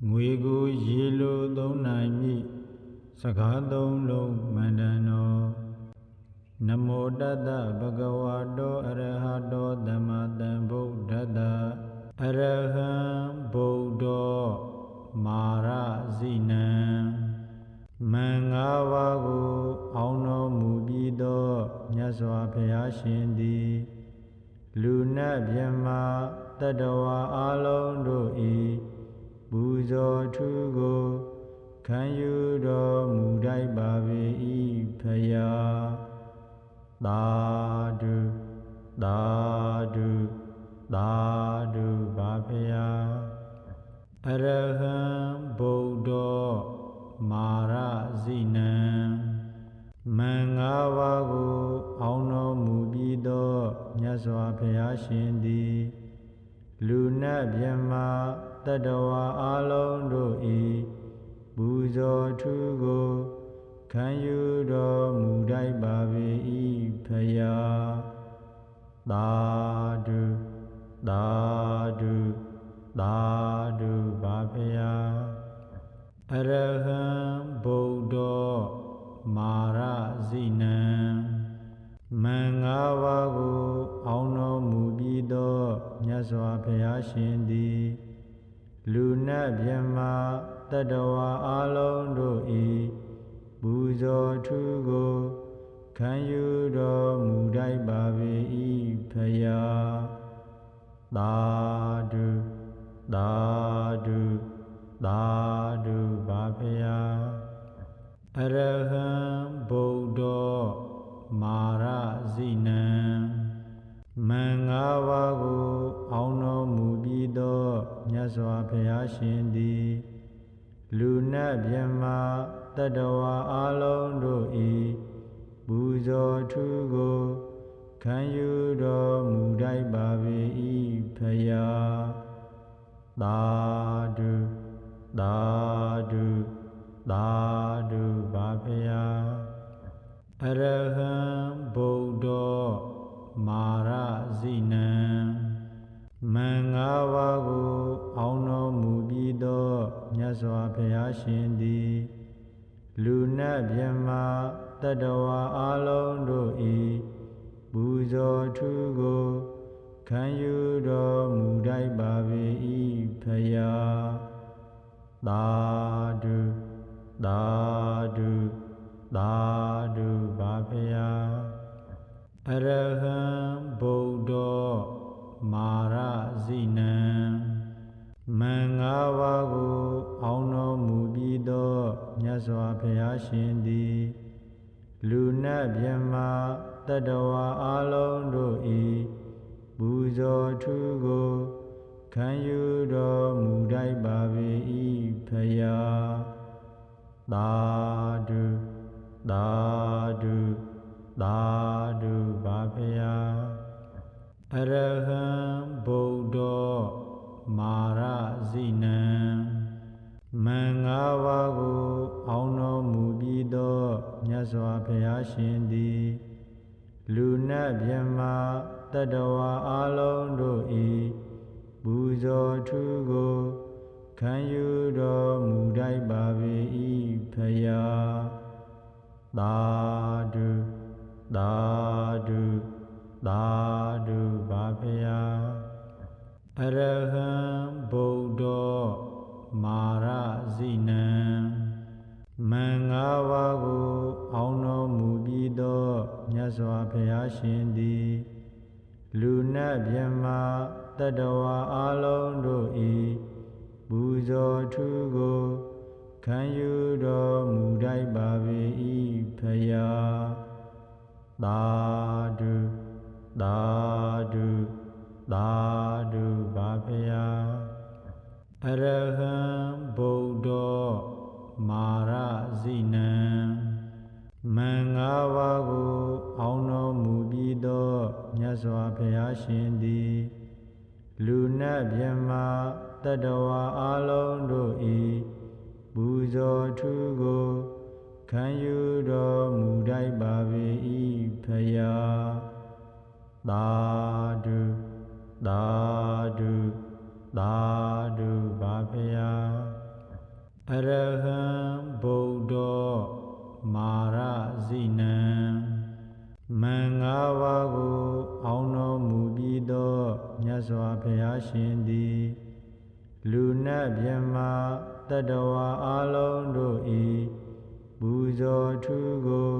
ငွေကိုရေလိုသုံးနိုင်မည်စကားသုံးလုံးမန္တန်တော်နမောတတ္တဗဂဝတောအရဟတောသမ္မာသမ္ဗုဒ္ဓတ္တအရဟံဗုဒ္ဓောမာရဇိနံမင်္ဂပါးကိုအောင်းတော်မူပြီးသောမြတ်စွာဘုရားရှင်သည်လူနတ်မြတ်မာတတ္တဝါအလုံးတို့၏ပူဇော်ထူးကိုခံယူတော်မူတိုက်ပါ၏ဖယားသာဓုသာဓုသာဓုပါဖယားအရဟံဗုဒ္ဓောမာရဇိနံမင်္ဂပါးကိုအောင်းတော်မူပြီးသောမြတ်စွာဘုရားရှင်သည်လူနတ်မြတ်မာတတ္တဝါအလုံးတို့၏ပူဇော်ထူးကိုခံယူတော်မူတိုက်ပါ၏ဖယားသာဓုသာဓုသာဓုပါဖယားအရဟံဗုဒ္ဓောမာရဇိနံမင်္ဂပါးကိုအောင်းတော်မူပြီးသောမြတ်စွာဘုရားရှင်သည်လူနတ်မြတ်မာတတ္တဝါအလုံးတို့၏ပူဇော်ထူးကိုခံယူတော်မူတိုက်ပါ၏ဖယားသာဓုသာဓုသာဓုပါဖယားအရဟံဗုဒ္ဓောမာရဇိနံမင်္ဂပါးကိုအောင်းတော်မူပြီးသောမြတ်စွာဘုရားရှင်သည်လူနတ်မြတ်မာတတ္တဝါအလုံးတို့၏ပူဇော်ထူးကိုခံယူတော်မူတိုက်ပါ၏ဖယားသာဓုသာဓုသာဓုပါဖယားအရဟံဗုဒ္ဓောမာရဇိနံမင်္ဂပါးကိုအောင်းတော်မူပြီးသောမြတ်စွာဘုရားရှင်သည်လူနတ်မြတ်မာတတ္တဝါအလုံးတို့၏ပူဇော်ထူးကိုခံယူတော်မူတိုက်ပါ၏ဖယားသာဓုသာဓုသာဓုပါဖယားအရဟံဗုဒ္ဓောမာရဇိနံမင်္ဂပါးကိုအောင်းတော်မူပြီးသောမြတ်စွာဘုရားရှင်သည်လူနတ်မြတ်မာတတ္တဝါအလုံးတို့၏ပူဇော်ထူးကိုခံယူတော်မူတိုက်ပါ၏ဖယားသာဓုသာဓုသာဓုပါဖယားအရဟံဗုဒ္ဓောမာရဇိနံမင်္ဂပါးကိုအောင်းတော်မူပြီးသောမြတ်စွာဘုရားရှင်သည်လူနတ်မြတ်မာတတ္တဝါအလုံးတို့၏ပူဇော်ထူးကိုခံယူတော်မူတိုက်ပါ၏ဖယားသာဓုသာဓုသာဓုပါဖယားအရဟံဗုဒ္ဓောမာရဇိနံမင်္ဂပါးကိုအောင်းတော်မူပြီးသောမြတ်စွာဘုရားရှင်သည်လူနတ်မြတ်မာတတ္တဝါအလုံးတို့၏ပူဇော်ထူးကိုခံယူတော်မူတိုက်ပါ၏ဖယားသာဓုသာဓုသာဓုပါဖယားအရဟံဗုဒ္ဓောမာရဇိနံမင်္ဂပါးကိုအောင်းတော်မူပြီးသောမြတ်စွာဘုရားရှင်သည်လူနတ်မြတ်မာတတ္တဝါအလုံးတို့၏ပူဇော်ထူးကိုခံယူတော်မူတိုက်ပါ၏ဖယားသာဓုသာဓုသာဓုပါဖယား အရဟံဗုဒ္ဓောမာရဇိနံမံ၅ပါးကိုအောင်တော်မူပြီးသောမြတ်စွာဘုရားရှင်သည်လူနတ်မြတ်မာတတ္တဝါအလုံးတို့၏ပူဇော်ထူးကို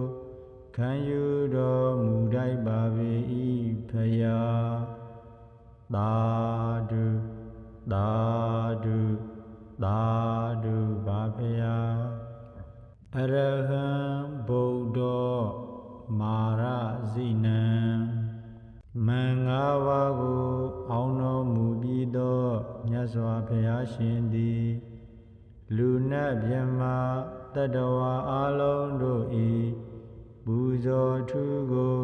ခံယူတော်မူတိုက်ပါ၏ဖယားသာဓုသာဓုသာဓုပါဖယားအရဟံဗုဒ္ဓောမာရဇိနံမံ၅ပါးကိုအောင်တော်မူပြီးသောမြတ်စွာဘုရားရှင်သည်လူနတ်မြတ်မာတတ္တဝါအလုံးတို့၏ပူဇော်ထူးကို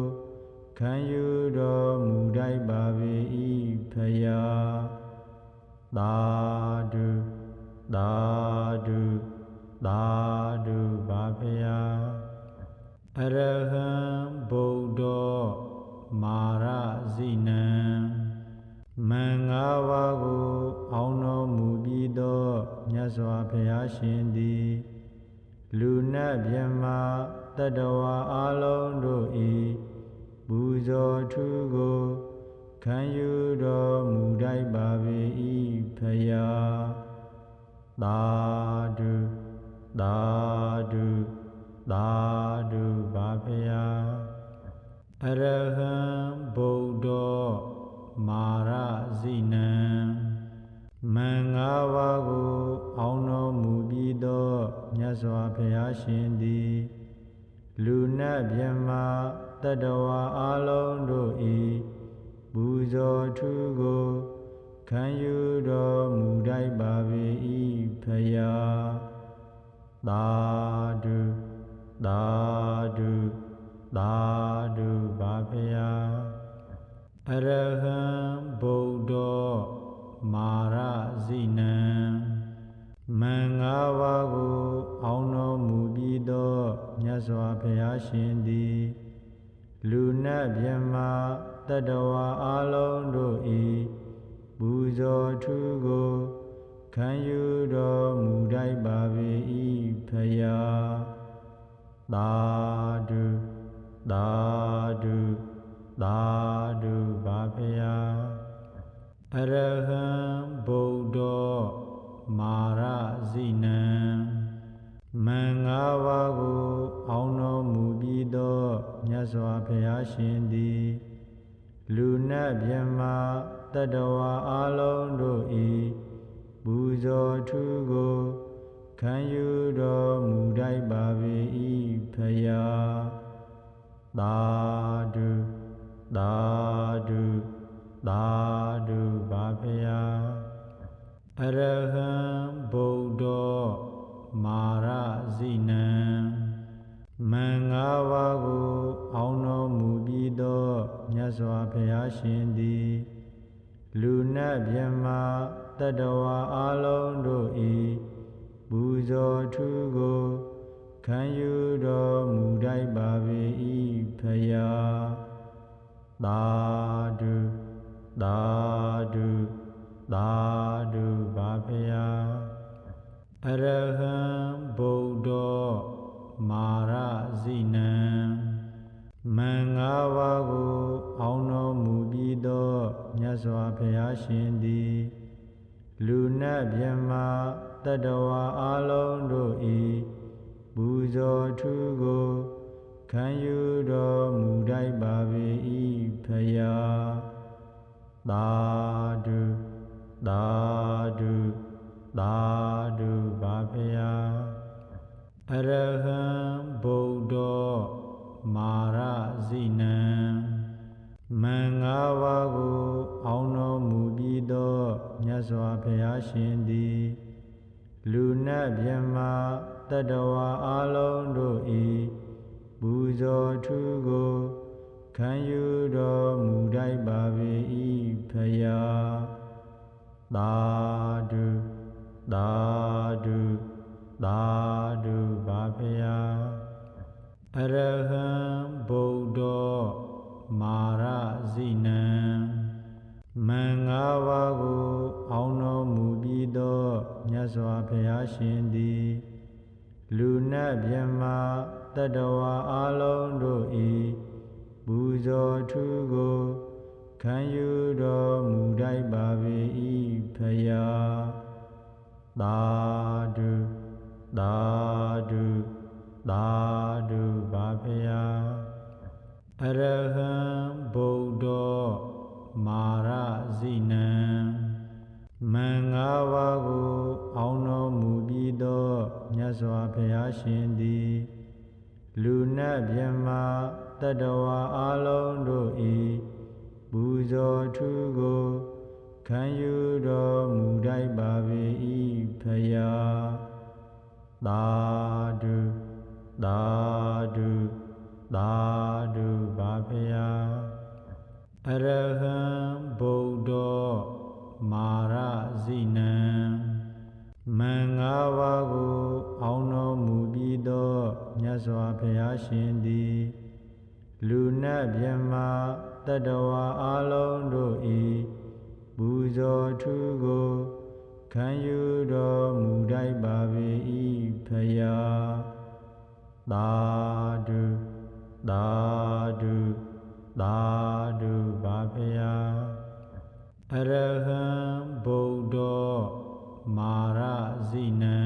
ခံယူတော်မူတိုက်ပါ၏ဖယားသာဓုသာဓုသာဓုပါဖယားအရဟံဗုဒ္ဓောမာရဇိနံမံ၅ပါးကိုအောင်တော်မူပြီးသောမြတ်စွာဘုရားရှင်သည်လူနတ်မြတ်မာတတ္တဝါအလုံးတို့၏ပူဇော်ထူးကိုခံယူတော်မူတိုက်ပါ၏ဖယားသာဓုသာဓုသာဓုပါဖယားအရဟံဗုဒ္ဓောမာရဇိနံမံ၅ပါးကိုအောင်တော်မူပြီးသောမြတ်စွာဘုရားရှင်သည်လူနတ်မြတ်မာတတ္တဝါအလုံးတို့၏ပူဇော်ထူးကိုခံယူတော်မူတိုက်ပါ၏ဖယားသာဓုသာဓုသာဓုပါဖယားအရဟံဗုဒ္ဓောမာရဇိနံမံ၅ပါးကိုအောင်တော်မူပြီးသောမြတ်စွာဘုရားရှင်သည်လူနတ်မြတ်မာတတ္တဝါအလုံးတို့၏ပူဇော်ထူးကိုခံယူတော်မူတိုက်ပါ၏ဖယားသာဓုသာဓုသာဓုပါဖယားအရဟံဗုဒ္ဓောမာရဇိနံမံ၅ပါးကိုအောင်တော်မူပြီးသောမြတ်စွာဘုရားရှင်သည်လူနတ်မြတ်မာတတ္တဝါအလုံးတို့၏ပူဇော်ထူးကိုခံယူတော်မူတိုက်ပါ၏ဖယားသာဓုသာဓုသာဓုပါဖယားအရဟံဗုဒ္ဓောမာရဇိနံမံ၅ပါးကိုအောင်တော်မူပြီးသောမြတ်စွာဘုရားရှင်သည်လူနတ်မြတ်မာတတ္တဝါအလုံးတို့၏ပူဇော်ထူးကိုခံယူတော်မူတိုက်ပါ၏ဖယားသာဓုသာဓုသာဓုပါဖယားအရဟံဗုဒ္ဓောမာရဇိနံမံ၅ပါးကိုအောင်တော်မူပြီးသောမြတ်စွာဘုရားရှင်သည်လူနတ်မြတ်မာတတ္တဝါအလုံးတို့၏ပူဇော်ထူးကိုခံယူတော်မူတိုက်ပါ၏ဖယားသာဓုသာဓုသာဓုပါဖယားအရဟံဗုဒ္ဓောမာရဇိနံမံ၅ပါးကိုအောင်တော်မူပြီးသောမြတ်စွာဘုရားရှင်သည်လူနတ်မြတ်မာတတ္တဝါအလုံးတို့၏ပူဇော်ထူးကိုခံယူတော်မူတိုက်ပါ၏ဖယားသာဓုသာဓုသာဓုပါဖယားအရဟံဗုဒ္ဓောမာရဇိနံမံ၅ပါးကိုအောင်တော်မူပြီးသောမြတ် စွာဘုရားရှင်သည်လူနတ်မြမတတ္တဝါအလုံးတို့၏ပူဇော်ထူးကိုခံယူတော်မူတိုက်ပါပေ၏ဖယားသာဓုသာဓုသာဓုပါဖယားအရဟံဗုဒ္ဓမာရဇိနံမင်္ဂပါးကိုအောင်တော်မူပြီးသောမြတ်စွာဘုရားရှင်သည်လူနတ်မြမတတ္တဝါအလုံးတို့၏ပူဇော်ထူးကိုခံယူတော်မူတိုက်ပါပေ၏ဖယားသာဓုသာဓုသာဓုပါဖယားအရဟံဗုဒ္ဓမာရဇိနံမင်္ဂပါးကိုအောင်တော်မူပြီးသောမြတ်စွာဘုရားရှင်သည်လူနတ်မြမတတ္တဝါအလုံးတို့၏ပူဇော်ထူးကိုခံယူတော်မူတိုက်ပါပေ၏ဖယားသာဓုသာဓုသာဓုပါဖယားအရဟံဗုဒ္ဓမာရဇိနံ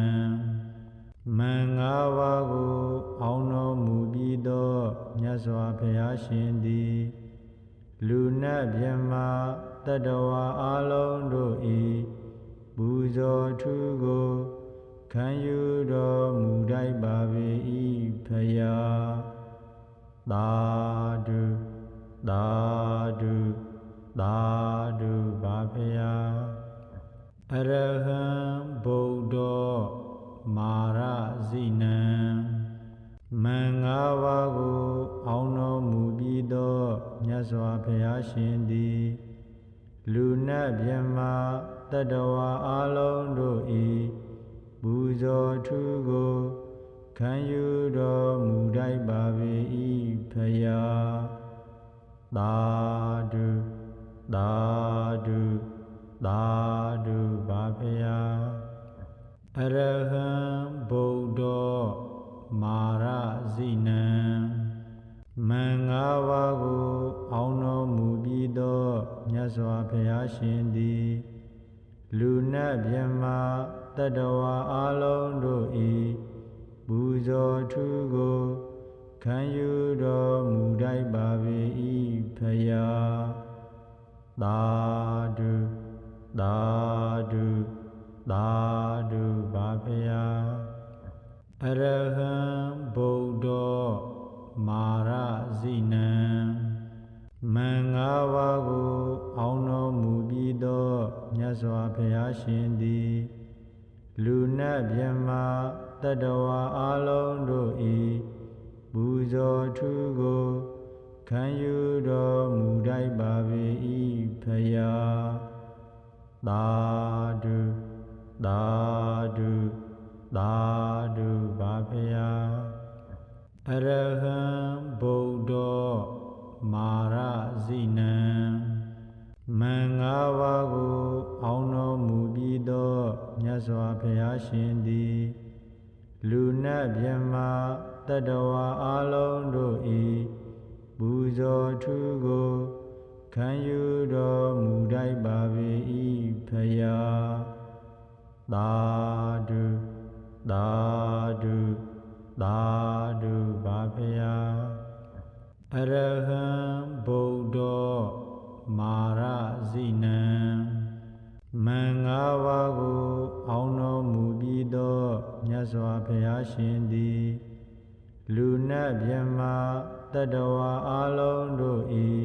မင်္ဂပါးကိုအောင်တော်မူပြီးသောမြတ်စွာဘုရားရှင်သည်လူနတ်မြမတတ္တဝါအလုံးတို့၏ပူဇော်ထူးကိုခံယူတော်မူတိုက်ပါပေ၏ဖယားသာဓုသာဓုသာဓုပါဖယားအရဟံဗုဒ္ဓမာရဇိနံမင်္ဂပါးကိုအောင်တော်မူပြီးသောမြတ်စွာဘုရားရှင်သည်လူနတ်မြမတတ္တဝါအလုံးတို့၏ပူဇော်ထူးကိုခံယူတော်မူတိုက်ပါပေ၏ဖယားသာဓုသာဓုသာဓုပါဖယားအရဟံဗုဒ္ဓမာရဇိနံမင်္ဂပါးကိုအောင်တော်မူပြီးသောမြတ်စွာဘုရားရှင်သည်လူနတ်မြမတတ္တဝါအလုံးတို့၏ပူဇော်ထူးကိုခံယူတော်မူတိုက်ပါပေ၏ဖယားသာဓုသာဓုသာဓုပါဖယားအရဟံဗုဒ္ဓမာရဇိနံမင်္ဂပါးကိုအောင်တော်မူပြီးသောမြတ်စွာဘုရားရှင်သည်လူနတ်မြမတတ္တဝါအလုံးတို့၏ပူဇော်ထူးကိုခံယူတော်မူတိုက်ပါပေ၏ဖယားသာဓုသာဓုသာဓုပါဖယားအရဟံဗုဒ္ဓမာရဇိနံမင်္ဂပါးကိုအောင်တော်မူပြီးသောမြတ်စွာဘုရားရှင်သည်လူနတ်မြမတတ္တဝါအလုံးတို့၏ပူဇော်ထူးကိုခံယူတော်မူတိုက်ပါပေ၏ဖယားသာဓုသာဓုသာဓုပါဖယားအရဟံဗုဒ္ဓမာရဇိနံမင်္ဂပါးကိုအောင်တော်မူပြီးသောမြတ်စွာဘုရားရှင်သည်လူနတ်မြမတတ္တဝါအလုံးတို့၏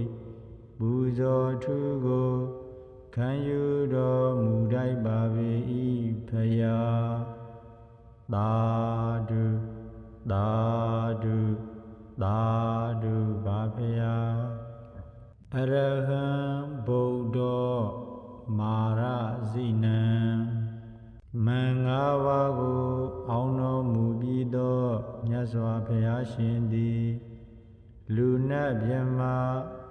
ပူဇော်ထူးကိုခံယူတော်မူတိုက်ပါပေ၏ဖယားသာဓုသာဓုသာဓုပါဖယားအရဟံဗုဒ္ဓမာရဇိနံမင်္ဂပါးကိုအောင်တော်မူပြီးသောမြတ်စွာဘုရားရှင်သည်လူနတ်မြမ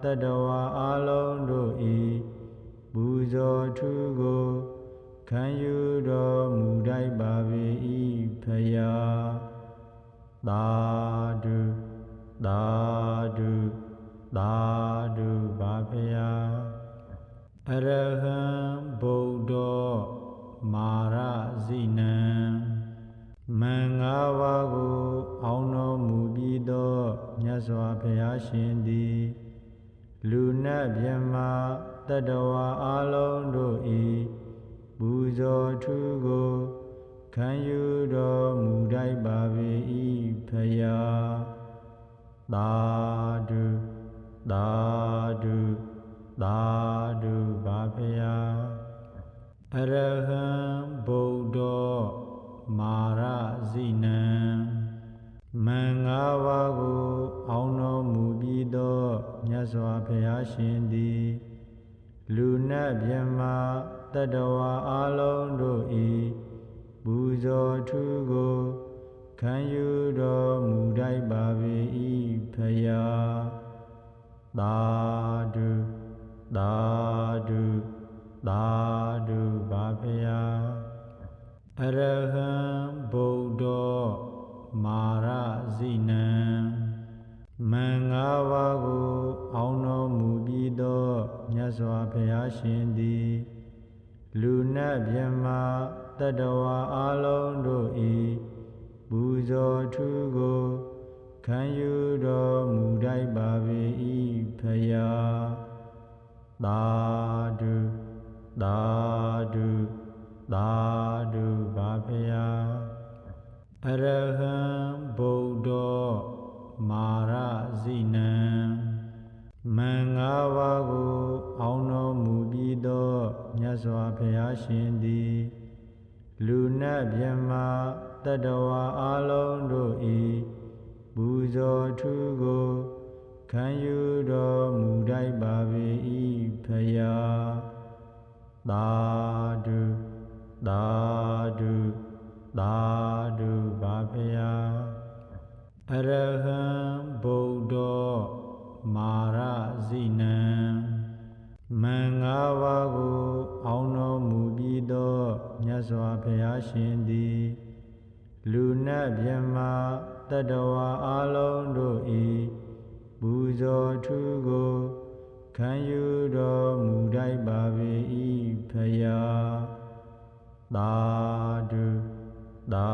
တတ္တဝါအလုံးတို့၏ပူဇော်ထူးကိုခ ခံယူတော်မူတိုက်ပါပေ၏ဖယားသာဓုသာဓုသာဓုပါဖယားအရဟံဗုဒ္ဓမာရဇိနံမံ၅ပါးကိုအောင်တော်မူပြီးသောမြတ်စွာဘုရားရှင်သည်လူနတ်မြတ်မာတတ္တဝါအလုံးတို့၏ပူဇော်ထူးကိုခံယူတော်မူတိုက်ပါပေ၏ဖယားသာဓုသာဓုသာဓုပါဖယားအရဟံဗုဒ္ဓမာရဇိနံမံ၅ပါးကိုအောင်တော်မူပြီးသောမြတ်စွာဘုရားရှင်သည်လူနတ်မြတ်မာတတ္တဝါအလုံးတို့၏ပူဇော်ထူးကိုခံယူတော်မူတိုက်ပါပေ၏ဖယားသာဓုသာဓုသာဓုပါဖယားအရဟံဗုဒ္ဓမာရဇိနံမံ၅ပါးကိုအောင်တော်မူပြီးသောမြတ်စွာဘုရားရှင်သည်လူနတ်မြတ်မာတတ္တဝါအလုံးတို့၏ပူဇော်ထူးကိုခံယူတော်မူတိုက်ပါပေ၏ဖယားသာဓုသာဓုသာဓုပါဖယားအရဟံဗုဒ္ဓမာရဇိနံမံ၅ပါးကိုအောင်တော်မူပြီးသောမြတ်စွာဘုရားရှင်သည်လူနတ်မြတ်မာတတ္တဝါအလုံးတို့၏ပူဇော်ထူးကိုခံယူတော်မူတိုက်ပါပေ၏ဖယားသာဓုသာဓုသာဓုပါဖယားအရဟံဗုဒ္ဓမာရဇိနံမံ၅ပါးကိုအောင်တော်မူပြီးသောမြတ်စွာဘုရားရှင်သည်လူနတ်မြတ်မာတတ္တဝါအလုံးတို့၏ပူဇော်ထူးကိုခံယူတော်မူတိုက်ပါပေ၏ဖယားသာဓုသာ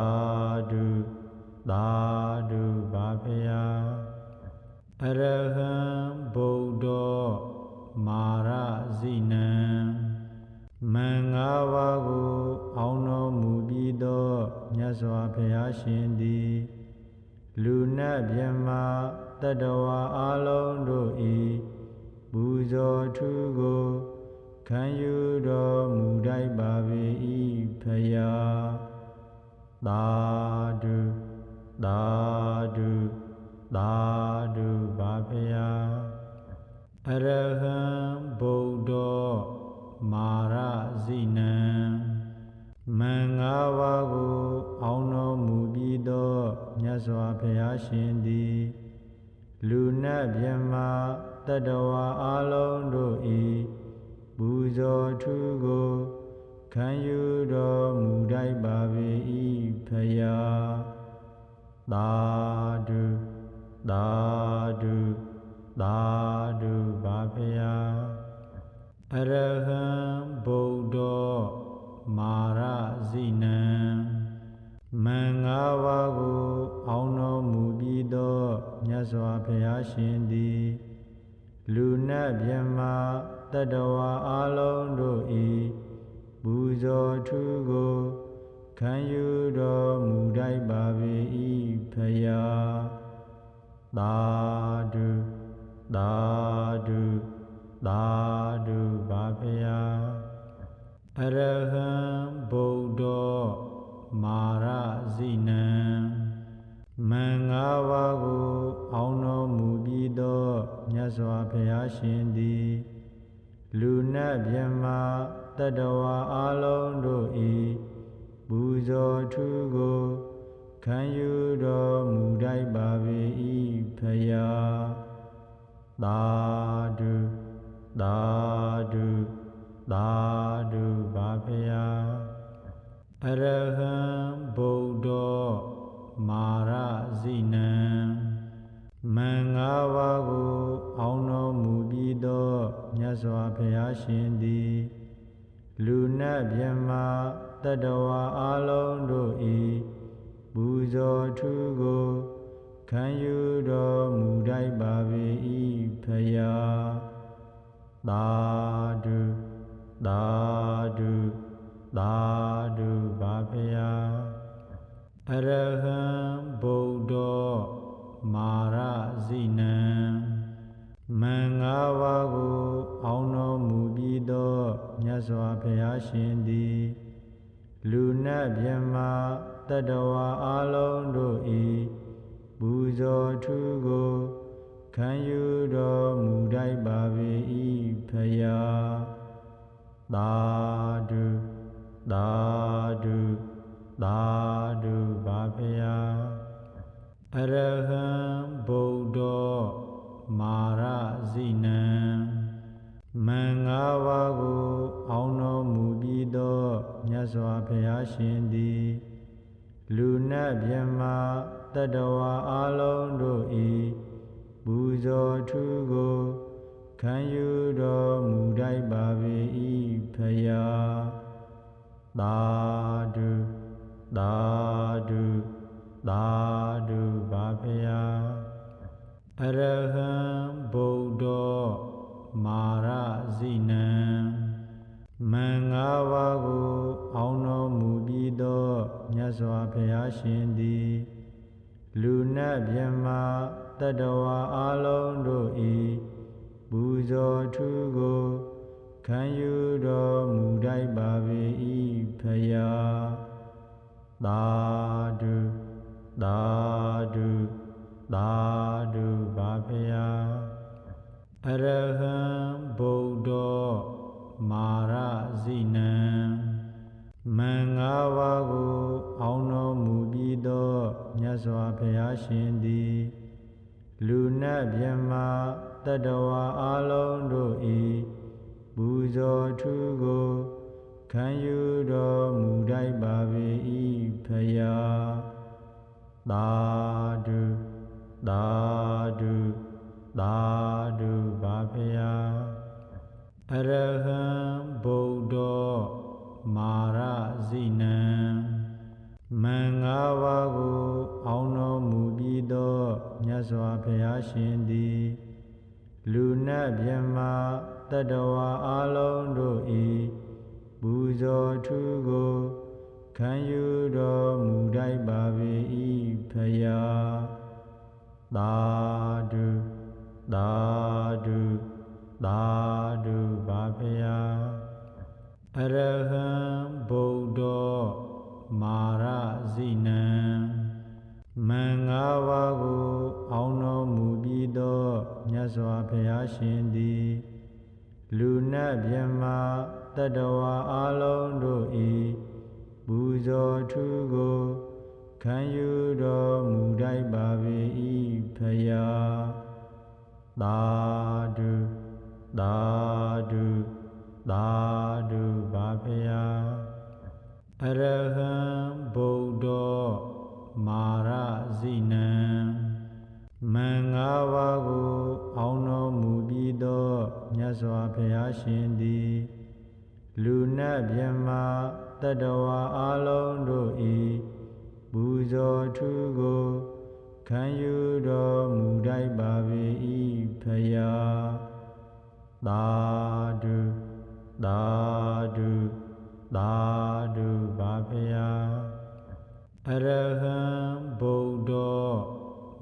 ဓုသာဓုပါဖယားအရဟံဗုဒ္ဓမာရဇိနံမံ၅ပါးကိုအောင်တော်မူပြီးသောမြတ်စွာဘုရားရှင်သည်လူနတ်မြတ်မာတတ္တဝါအလုံးတို့၏ပူဇော်ထူးကိုခံယူတော်မူတိုက်ပါပေ၏ဖယားသာဓုသာဓုသာဓုပါဖယားအရဟံဗုဒ္ဓမာရဇိနံမံ၅ပါးကိုအောင်တော်မူပြီးသောမြတ်စွာဘုရားရှင်သည်လူနတ်မြတ်မာတတ္တဝါအလုံးတို့၏ပူဇော်ထူးကိုခံယူတော်မူတိုက်ပါပေ၏ဖယားသာဓုသာဓုသာဓုပါဖယားအရဟံဗုဒ္ဓမာရဇိနံမံ၅ပါးကိုအောင်တော်မူပြီးသောမြတ်စွာဘုရားရှင်သည်လူနတ်မြတ်မာတတ္တဝါအလုံးတို့၏ပူဇော်ထူးကိုခံယူတော်မူတိုက်ပါပေ၏ဖယားသာဓုသာဓုသာဓုပါဖယားအရဟံဗုဒ္ဓမာရဇိနံမံ၅ပါးကိုအောင်တော်မူပြီးသောမြတ်စွာဘုရားရှင်သည်လူနတ်မြတ်မာတတ္တဝါအလုံးတို့၏ပူဇော်ထူးကိုခံယူတော်မူတိုက်ပါပေ၏ဖယားသာဓုသာဓုသာဓုပါဖယား အရဟံဗုဒ္ဓောမာရဇိနံမံ၅ပါးကိုအောင်တော်မူပြီးသောမြတ်စွာဘုရားရှင်သည်လူနတ်မြတ်မာတတ္တဝါအလုံးတို့၏ပူဇော်ထူးကိုခံယူတော်မူတိုက်ပါ၏ဖယားသာဓုသာဓုသာဓုပါဖယားအရဟံဗုဒ္ဓောမာရဇိနံမံ၅ပါးကိုအောင်တော်မူပြီးသောမြတ်စွာဘုရားရှင်သည်လူနတ်မြတ်မာတတ္တဝါအလုံးတို့၏ပူဇော်ထူးကိုခံယူတော်မူတိုက်ပါ၏ဖယားသာဓုသာဓုသာဓုပါဖယားအရဟံဗုဒ္ဓောမာရဇိနံမံ၅ပါးကိုအောင်တော်မူပြီးသောမြတ်စွာဘုရားရှင်သည်လူနတ်မြတ်မာတတ္တဝါအလုံးတို့၏ပူဇော်ထူးကိုခံယူတော်မူတိုက်ပါ၏ဖယားသာဓုသာဓုသာဓုပါဖယားအရဟံဗုဒ္ဓောမာရဇိနံမံ၅ပါးကိုအောင်တော်မူပြီးသောမြတ်စွာဘုရားရှင်သည်လူနတ်မြတ်မာတတ္တဝါအလုံးတို့၏ပူဇော်ထူးကိုခံယူတော်မူတိုက်ပါ၏ဖယားသာဓုသာဓုသာဓုပါဖယားအရဟံဗုဒ္ဓောမာရဇိနံမံ၅ပါးကိုအောင်တော်မူပြီးသောမြတ်စွာဘုရားရှင်သည်လူနတ်မြတ်မာတတ္တဝါအလုံးတို့၏ပူဇော်ထူးကိုခံယူတော်မူတိုက်ပါ၏ဖယားသာဓုသာဓုသာဓုပါဖယားအရဟံဗုဒ္ဓောမာရဇိနံမံ၅ပါးကိုအောင်တော်မူပြီးသောမြတ်စွာဘုရားရှင်သည်လူနတ်မြတ်မာတတ္တဝါအလုံးတို့၏ပူဇော်ထူးကိုခံယူတော်မူတိုက်ပါ၏ဖယားသာဓုသာဓုသာဓုပါဖယားအရဟံဗုဒ္ဓောမာရဇိနံမံ၅ပါးကိုအောင်တော်မူပြီးသောမြတ်စွာဘုရားရှင်သည်လူနတ်မြတ်မာတတ္တဝါအလုံးတို့၏ပူဇော်ထူးကိုခံယူတော်မူတိုက်ပါ၏ဖယားသာဓုသာဓုသာဓုပါဖယားအရဟံဗုဒ္ဓောမာရဇိနံမံ၅ပါးကိုအောင်တော်မူပြီးသောမြတ်စွာဘုရားရှင်သည်လူနတ်မြတ်မာတတ္တဝါအလုံးတို့၏ပူဇော်ထူးကိုခံယူတော်မူတိုက်ပါ၏ဖယားသာဓုသာဓုသာဓုပါဖယားအရဟံဗုဒ္ဓော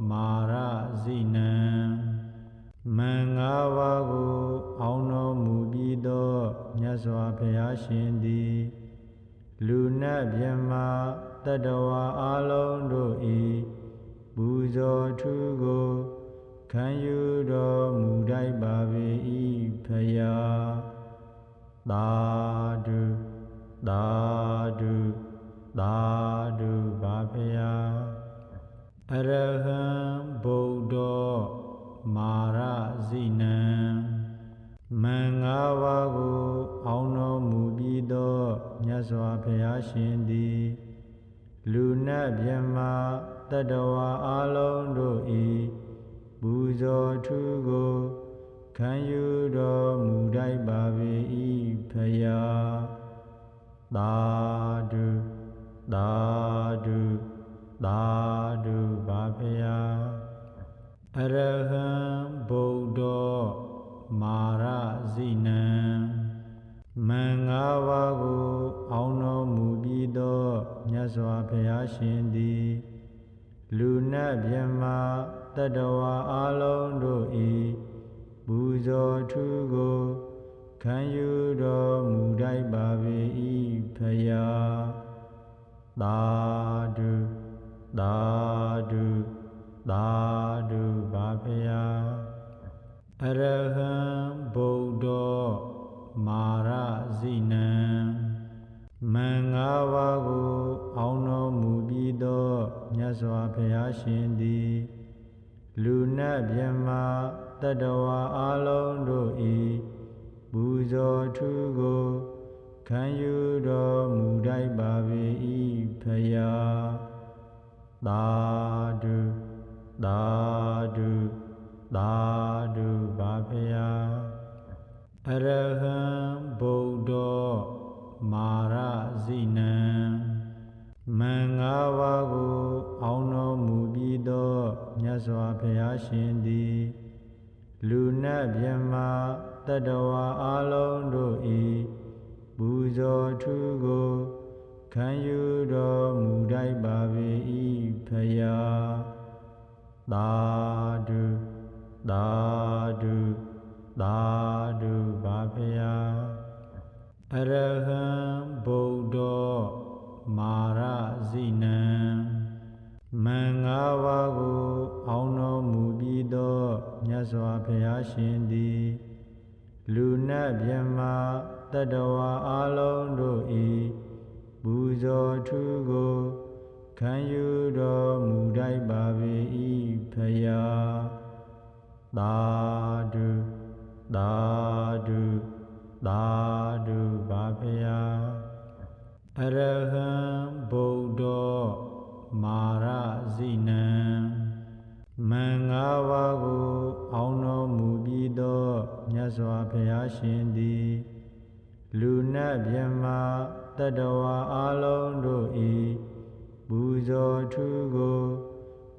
မာရဇိနံမံ၅ပါးကိုအောင်တော်မူပြီးသောမြတ်စွာဘုရားရှင်သည်လူနတ်မြတ်မာတတ္တဝါအလုံးတို့၏ပူဇော်ထူးကိုခံယူတော်မူတိုက်ပါ၏ဖယားသာဓုသာဓုသာဓုပါဖယားအရဟံဗုဒ္ဓောမာရဇိနံမံ၅ပါးကိုအောင်တော်မူပြီးသောမြတ်စွာဘုရားရှင်သည် ပြမတတဝါအလုံးတို့ဤပူဇော်ထူးကိုခံယူတော်မူတိုက်ပါပေ၏ဖယားသာဓုသာဓုသာဓုပါဖယားအရဟံဗုဒ္ဓမာရဇိနံမင်္ဂပါးကိုအောင်တော်မူပြီးသောမြတ်စွာဘုရားရှင်သည်လူနတ်မြမတတဝါအလုံးတို့ဤပူဇော်ထူးကိုခံယူတော်မူတိုက်ပါပေ၏ဖယားသာဓုသာဓုသာဓုပါဖယားအရဟံဗုဒ္ဓမာရဇိနံမင်္ဂပါးကိုအောင်တော်မူပြီးသောမြတ်စွာဘုရားရှင်သည်လူနတ်မြမတတဝါအလုံးတို့ဤပူဇော်ထူးကိုခံယူတော်မူတိုက်ပါပေ၏ဖယားသာဓုသာဓုသာဓုပါဖယားအရဟံဗုဒ္ဓမာရဇိနံမင်္ဂပါးကိုအောင်တော်မူပြီးသောမြတ်စွာဘုရားရှင်သည်လူနတ်မြမတတဝါအလုံးတို့ဤပူဇော်ထူးကိုခံယူတော်မူတိုက်ပါပေ၏ဖယားသာဓုသာဓုသာဓုပါဖယားအရဟံဗုဒ္ဓမာရဇိနံမင်္ဂပါးကိုအောင်တော်မူပြီးသောမြတ်စွာဘုရားရှင်သည်လူနတ်မြမတတဝါအလုံးတို့ဤပူဇော်ထူးကိုခံယူတော်မူတိုက်ပါပေ၏ဖယားသာဓုသာဓုသာဓုပါဖယားအရဟံဗုဒ္ဓမာရဇိနံမင်္ဂပါးကိုအောင်တော်မူပြီးသောမြတ်စွာဘုရားရှင်သည်လူနတ်မြမတတဝါအလုံးတို့ဤပူဇော်ထူးကို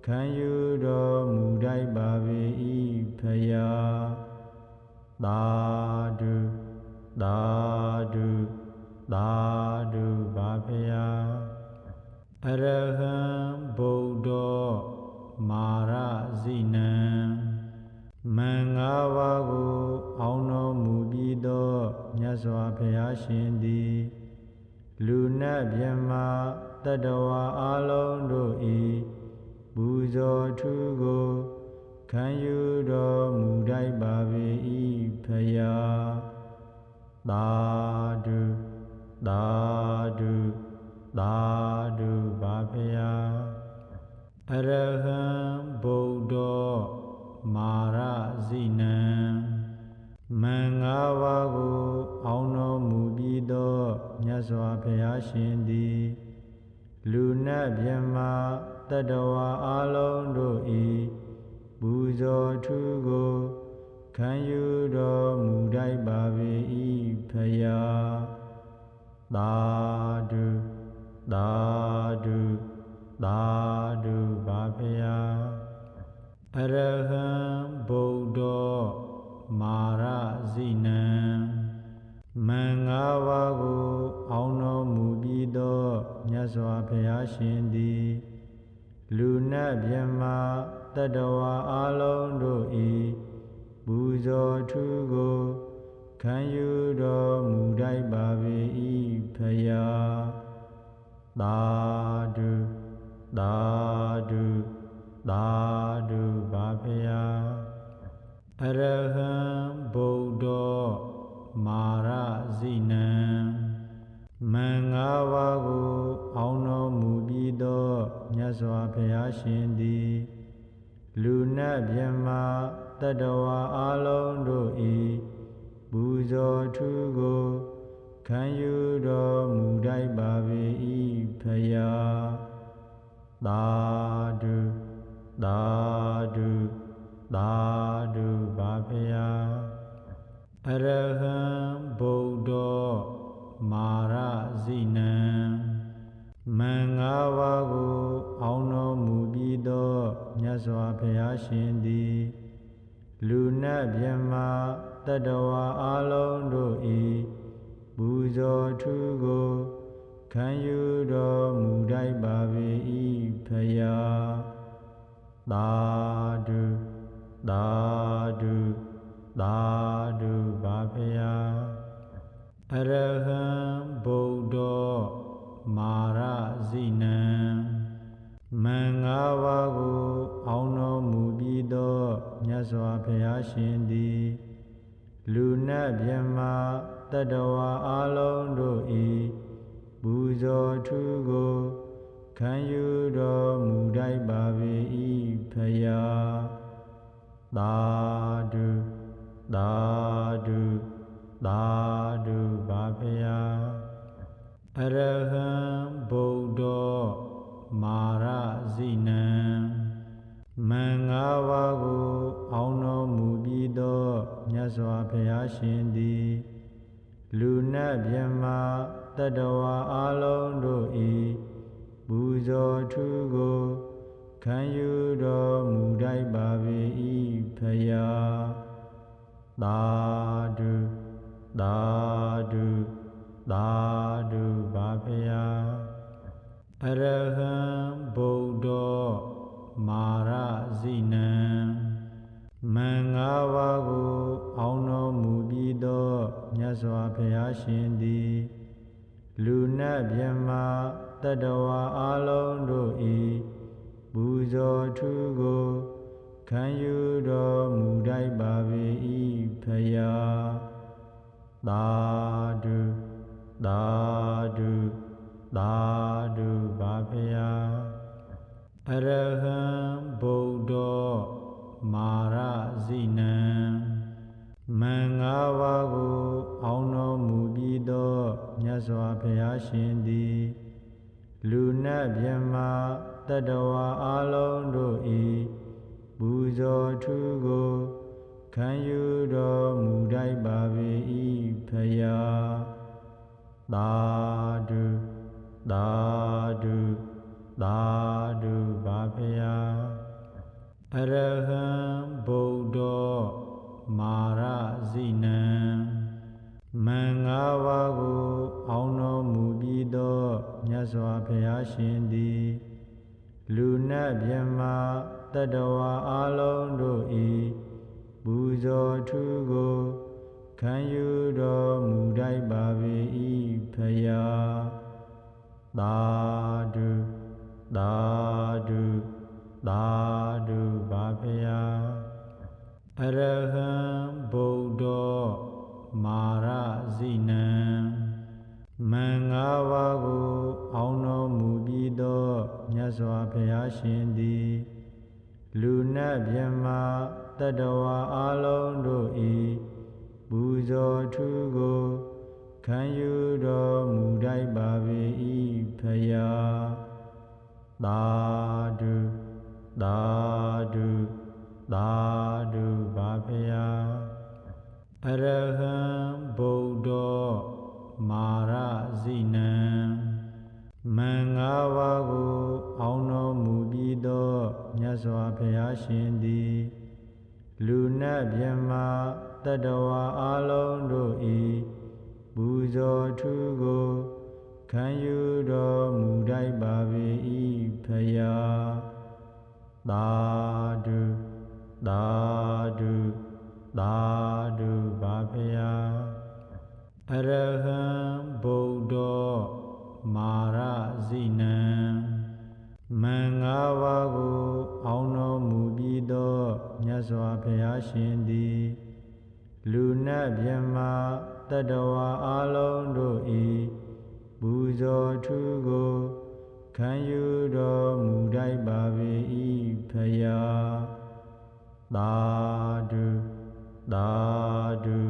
ခံယူတော်မူတိုက်ပါပေ၏ဖယားသာဓုသာဓုသာဓုပါဖယားအရဟံဗုဒ္ဓမာရဇိနံမင်္ဂပါးကိုအောင်တော်မူပြီးသောမြတ်စွာဘုရားရှင်သည်လူနတ်မြမတတဝါအလုံးတို့ဤပူဇော်ထူးကိုခံယူတော်မူတိုက်ပါပေ၏ဖယားသာဓုသာဓုသာဓုပါဖယားအရဟံဗုဒ္ဓမာရဇိနံမင်္ဂပါးကိုအောင်တော်မူပြီးသောမြတ်စွာဘုရားရှင်သည်လူနတ်မြမတတဝါအလုံးတို့ဤပူဇော်ထူးကိုခံယူတော်မူတိုက်ပါပေ၏ဖယားသာဓုသာဓုသာဓုပါဖယားအရဟံဗုဒ္ဓမာရဇိနံမင်္ဂပါးကိုအောင်တော်မူပြီးသောမြတ်စွာဘုရားရှင်သည်လူနတ်မြမတတဝါအလုံးတို့ဤပူဇော်ထူးကိုခံယူတော်မူတိုက်ပါပေ၏ဖယားသာဓုသာဓုသာဓုပါဖယားအရဟံဗုဒ္ဓမာရဇိနံမင်္ဂပါးကိုအောင်တော်မူပြီးသောမြတ်စွာဘုရားရှင်သည်လူနတ်မြမတတဝါအလုံးတို့ဤပူဇော်ထူးကိုခံယူတော်မူတိုက်ပါပေ၏ဖယား သာဓုသာဓုသာဓုပါဖေယအရဟံဗုဒ္ဓောမာရဇိနံမင်္ဂပါးကိုအောင်တော်မူပြီးသောမြတ်စွာဘုရားရှင်သည်လူနတ်မြတ်မတတ္တဝါအလုံးတို့၏ပူဇော်ထူးကိုခံယူတော်မူတတ်ပါ၏ဖယားသာဓုသာဓုသာဓုပါဖယားအရဟံဗုဒ္ဓောမာရဇိနံမင်္ဂပါးကိုအောင်တော်မူပြီးသောမြတ်စွာဘုရားရှင်သည်လူနတ်မြတ်မတတ္တဝါအလုံးတို့၏ပူဇော်ထူးကိုခံယူတော်မူတတ်ပါ၏ဖယားသာဓုသာဓုသာဓုပါဖယားအရဟံဗုဒ္ဓောမာရဇိနံမင်္ဂပါးကိုအောင်တော်မူပြီးသောမြတ်စွာဘုရားရှင်သည်လူနတ်မြတ်မတတ္တဝါအလုံးတို့၏ပူဇော်ထူးကိုခံယူတော်မူတတ်ပါ၏ဖယားသာဓုသာဓုသာဓုပါဖယားအရဟံဗုဒ္ဓောမာရဇိနံမင်္ဂပါးကိုအောင်တော်မူပြီးသောမြတ်စွာဘုရားရှင်သည်လူနတ်မြတ်မတတ္တဝါအလုံးတို့၏ပူဇော်ထူးကိုခံယူတော်မူတတ်ပါ၏ဖယားသာဓုသာဓုသာဓုပါဖယားအရဟံဗုဒ္ဓောမာရဇိနံမင်္ဂပါးကိုအောင်တော်မူပြီးသောမြတ်စွာဘုရားရှင်သည်လူနတ်မြတ်မတတ္တဝါအလုံးတို့၏ပူဇော်ထူးကိုခံယူတော်မူတတ်ပါ၏ဖယားသာဓုသာဓုသာဓုပါဖယားအရဟံဗုဒ္ဓောမာရဇိနံမင်္ဂပါးကိုအောင်တော်မူပြီးသောမြတ်စွာဘုရားရှင်သည်လူနတ်မြတ်မတတ္တဝါအလုံးတို့၏ပူဇော်ထူးကိုခံယူတော်မူတတ်ပါ၏ဖယားသာဓုသာဓုသာဓုပါဖယားအရဟံဗုဒ္ဓောမာရဇိနံမင်္ဂပါးကိုအောင်တော်မူပြီးသောမြတ်စွာဘုရားရှင်သည်လူနတ်မြတ်မတတ္တဝါအလုံးတို့၏ပူဇော်ထူးကိုခံယူတော်မူတတ်ပါ၏ဖယားသာဓုသာဓုသာဓုပါဖယားအရဟံဗုဒ္ဓောမာရဇိနံမင်္ဂပါးကိုအောင်တော်မူပြီးသောမြတ်စွာဘုရားရှင်သည်လူနတ်မြတ်မတတ္တဝါအလုံးတို့၏ပူဇော်ထူးကိုခံယူတော်မူတတ်ပါ၏ဖယားသာဓုသာဓုသာဓုပါဖယားအရဟံဗုဒ္ဓောမာရဇိနံမင်္ဂပါးကိုအောင်တော်မူပြီးသောမြတ်စွာဘုရားရှင်သည်လူနတ်မြတ်မတတ္တဝါအလုံးတို့၏ပူဇော်ထူးကိုခံယူတော်မူတတ်ပါ၏ဖယားသာဓုသာဓု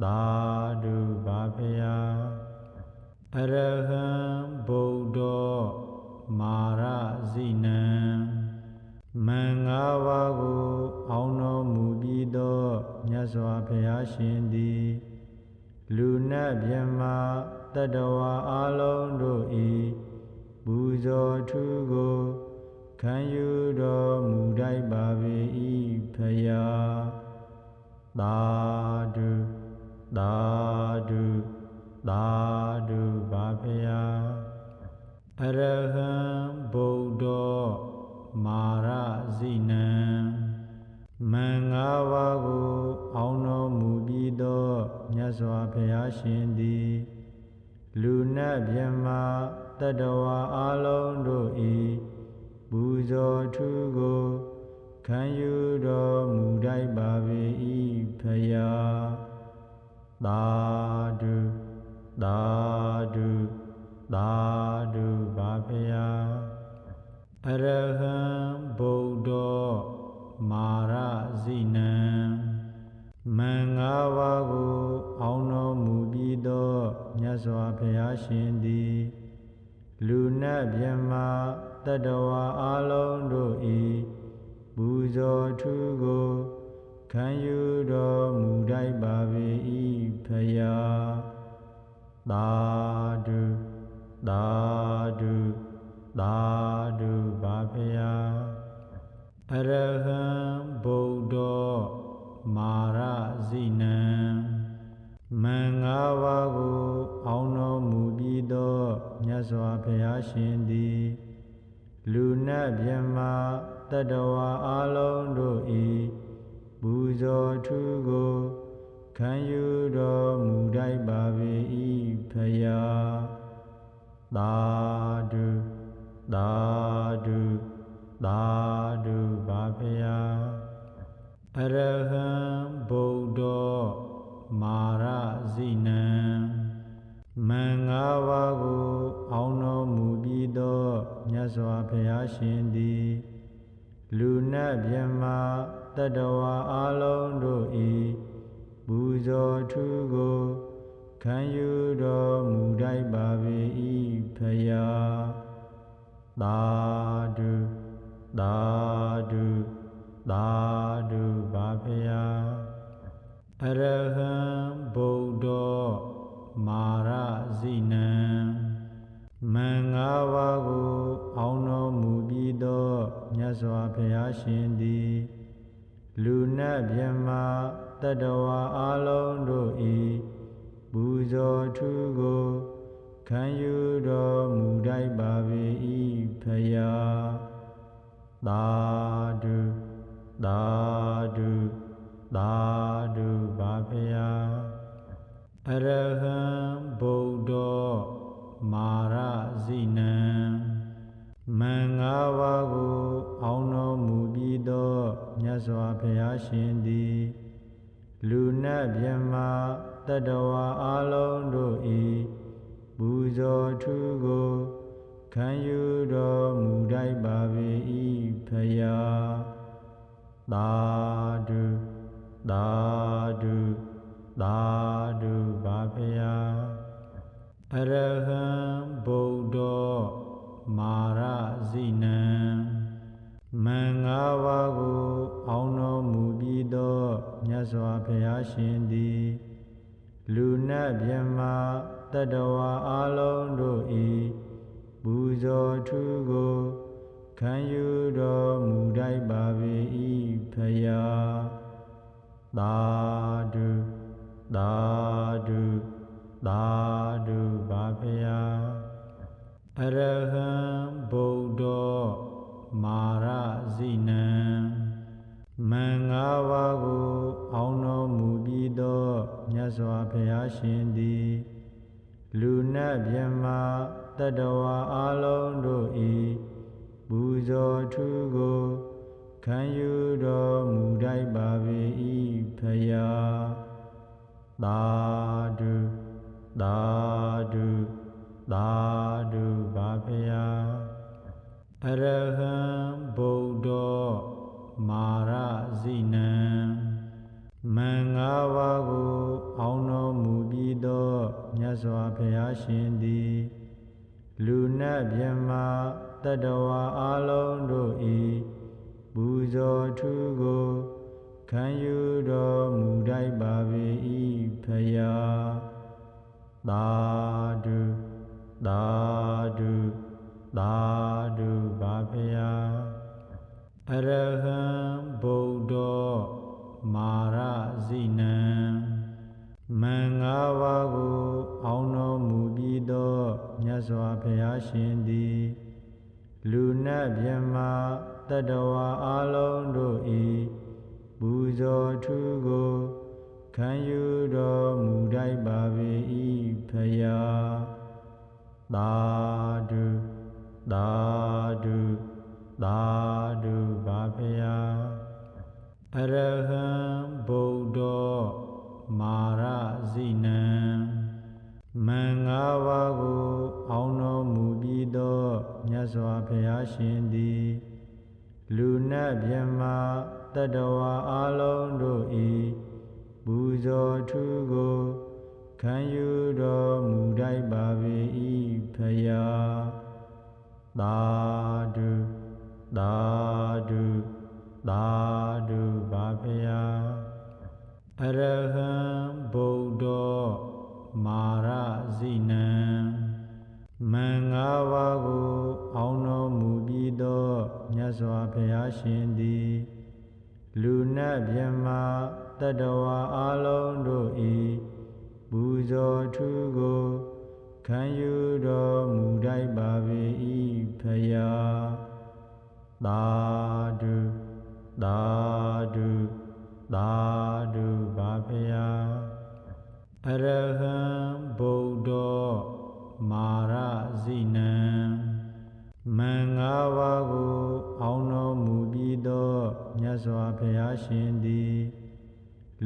သာဓုပါဖယားအရဟံဗုဒ္ဓောမာရဇိ တတဝါအလုံးတို့ဤပူဇော်ထူးကိုခံယူတော်မူတိုက်ပါပေ၏ဖယားသာဓုသာဓုသာဓုပါဖယားအရဟံဗုဒ္ဓောမာရဇိနံမင်္ဂပါးကိုအောင်တော်မူပြီးသောမြတ်စွာဘုရားရှင်သည်လူနတ်မြတ်မာတတဝါအလုံးတို့ဤပူဇော်ထူးကိုခံယူတော်မူတိုက်ပါပေ၏ဖယားသာဓုသာဓုသာဓုပါဖယားအရဟံဗုဒ္ဓောမာရဇိနံမင်္ဂပါးကိုအောင်တော်မူပြီးသောမြတ်စွာဘုရားရှင်သည်လူနတ်မြတ်မာတတဝါအလုံးတို့ဤပူဇော်ထူးကိုခံယူတော်မူတိုက်ပါပေ၏ဖယားသာဓုသာဓုသာဓုပါဖယားအရဟံဗုဒ္ဓောမာရဇိနံမင်္ဂပါးကိုအောင်တော်မူပြီးသောမြတ်စွာဘုရားရှင်သည်လူနတ်မြတ်မာတတဝါအလုံးတို့ဤပူဇော်ထူးကိုခံယူတော်မူတိုက်ပါပေ၏ဖယားသာဓုသာဓုသာဓုပါဖယားအရဟံဗုဒ္ဓောမာရဇိနံမင်္ဂပါးကိုအောင်တော်မူပြီးသောမြတ်စွာဘုရားရှင်သည်လူနတ်မြတ်မာတတဝါအလုံးတို့ဤပူဇော်ထူးကိုခံယူတော်မူတိုက်ပါပေ၏ဖယားသာဓုသာဓုသာဓုပါဖယားအရဟံဗုဒ္ဓောမာရဇိနံမင်္ဂပါးကိုအောင်တော်မူပြီးသောမြတ်စွာဘုရားရှင်သည်လူနတ်မြတ်မာတတဝါအလုံးတို့ဤပူဇော်ထူးကိုခံယူတော်မူတိုက်ပါပေ၏ဖယားသာဓုသာဓုသာဓုပါဖယားအရဟံဗုဒ္ဓောမာရဇိနံမင်္ဂပါးကိုအောင်တော်မူပြီးသောမြတ်စွာဘုရားရှင်သည်လူနတ်မြတ်မာတတဝါအလုံးတို့ဤပူဇော်ထူးကိုခံယူတော်မူတိုက်ပါပေ၏ဖယားသာဓုသာဓုသာဓုပါဖယားအရဟံဗုဒ္ဓောမာရဇိနံမင်္ဂပါးကိုအောင်တော်မူပြီးသောမြတ်စွာဘုရားရှင်သည်လူနတ်မြတ်မာတတဝါအလုံးတို့ဤပူဇော်ထူးကိုခံယူတော်မူတိုက်ပါပေ၏ဖယားသာဓုသာဓုသာဓုပါဖယားအရဟံဗုဒ္ဓောမာရဇိနံမင်္ဂပါးကိုအောင်တော်မူပြီးသောမြတ်စွာဘုရားရှင်သည်လူနတ်မြတ်မာတတဝါအလုံးတို့ဤပူဇော်ထူးကိုခံယူတော်မူတိုက်ပါပေ၏ဖယားသာဓုသာဓုသာဓုပါဖယားအရဟံဗုဒ္ဓောမာရဇိနံမင်္ဂပါးကိုအောင်တော်မူပြီးသောမြတ်စွာဘုရားရှင်သည်လူနတ်မြတ်မာတတဝါအလုံးတို့ဤပူဇော်ထူးကိုခံယူတော်မူတိုက်ပါပေ၏ဖယားသာဓု မြတ်မတတ္တဝါအလုံးတို့ဤပူဇော်ထူးကိုခံယူတော်မူထိုက်ပါပေ၏ဖယားသာဓုသာဓုသာဓုပါဖယားအရဟံဗုဒ္ဓမာရဇိနံမင်္ဂပါးကိုအောင်တော်မူပြီးသောမြတ်စွာဘုရားရှင်သည်လူနတ်မြတ်မတတ္တဝါအလုံးတို့ဤပူဇော်ထူးကိုခံယူတော်မူထိုက်ပါပေ၏ဖယားသာဓုသာဓုသာဓုပါဖယားအရဟံဗုဒ္ဓမာရဇိနံမင်္ဂပါးကိုအောင်တော်မူပြီးသောမြတ်စွာဘုရားရှင်သည်လူနတ်မြတ်မတတ္တဝါအလုံးတို့ဤပူဇော်ထူးကိုခံယူတော်မူထိုက်ပါပေ၏ဖယားသာဓုသာဓုသာဓုပါဖယားအရဟံဗုဒ္ဓမာရဇိနံမင်္ဂပါးကိုအောင်တော်မူပြီးသောမြတ်စွာဘုရားရှင်သည်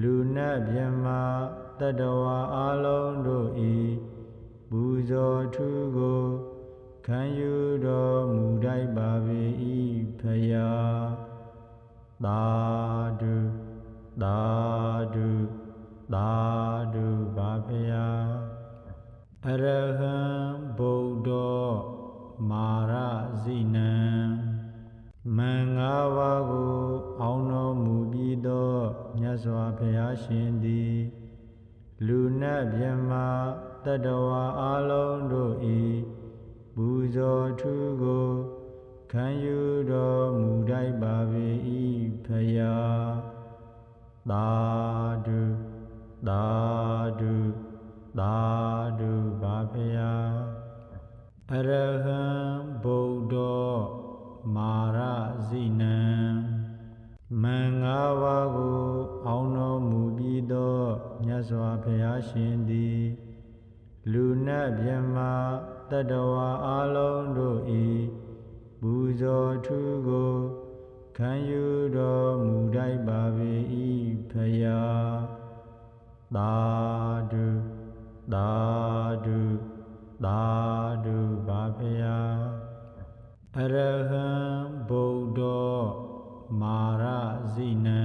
လူနတ်မြတ်မတတ္တဝါအလုံးတို့ဤပူဇော်ထူးကိုခံယူတော်မူထိုက်ပါပေ၏ဖယားသာဓုသာဓုသာဓုပါဖယားအရဟံဗုဒ္ဓမာရဇိနံမင်္ဂပါးကိုအောင်တော်မူပြီးသောမြတ်စွာဘုရားရှင်သည်လူနတ်မြတ်မတတ္တဝါအလုံးတို့ဤပူဇော်ထူးကိုခံယူတော်မူထိုက်ပါပေ၏ဖယားသာဓုသာဓုသာဓုပါဖယားအရဟံဗုဒ္ဓမာရဇိနံမင်္ဂပါးကိုအောင်တော်မူပြီးသောမြတ်စွာဘုရားရှင်သည်လူနတ်မြတ်မတတ္တဝါအလုံးတို့ဤပူဇော်ထူးကိုခံယူတော်မူထိုက်ပါပေ၏ဖယားသာဓုသာဓုသာဓုပါဖယားအရဟံဗုဒ္ဓမာရဇိနံ